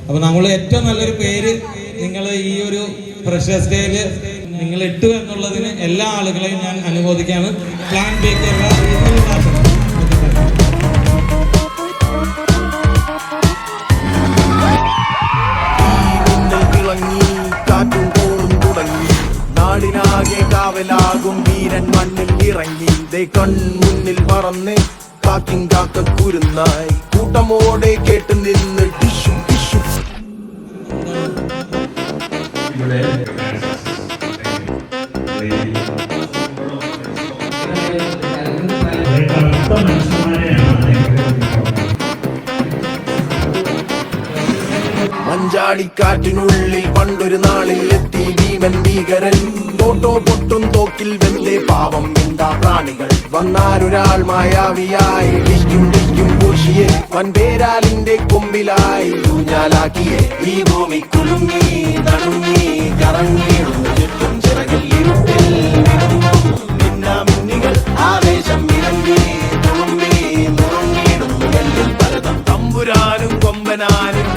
അപ്പൊ നമ്മൾ ഏറ്റവും നല്ലൊരു പേര് നിങ്ങൾ ഈ ഒരു ഫ്രഷേഴ്സ് ഡേയില് നിങ്ങൾ ഇട്ടു എന്നുള്ളതിന് എല്ലാ ആളുകളെയും ഞാൻ അനുമോദിക്കാണ്. പ്ലാൻ ബേക്കറുടെ നാടിനാകെ കാവലാകും വീരൻ മണ്ണിൽ ഇറങ്ങി കൺമുന്നിൽ പറന്ന് കാക്കിൻ കാക്ക കുരുന്നായി കൂട്ടമോടെ കേട്ട് നിന്ന് ടിഷു ടിഷു. മഞ്ചാടിക്കാറ്റിനുള്ളിൽ പണ്ടൊരു നാളിൽ എത്തി ഭീമൻ ഭീകരൻ. തോട്ടോ പൊട്ടും തോക്കിൽ വെന്തേ പാവം എന്താ പ്രാണികൾ. വന്നാലൊരാൾ മായാവിയായി ഡിക്കും ഡിക്കും പൂശിയെ വൻപേരാലിന്റെ കൊമ്പിലായി ഊഞ്ഞാലാക്കിയെ ഈ ഭൂമി കുലുങ്ങി നടുങ്ങി കറങ്ങിയിടുന്നു ചുറ്റും ചിറകിൽ ഇരുട്ടിൽ മിന്നാമിന്നികൾ ആവേശം ഇറങ്ങി തുളുമ്പി നുറുങ്ങിയിടുന്നു എല്ലിൽ പലതും തമ്പുരാനും കൊമ്പനാനും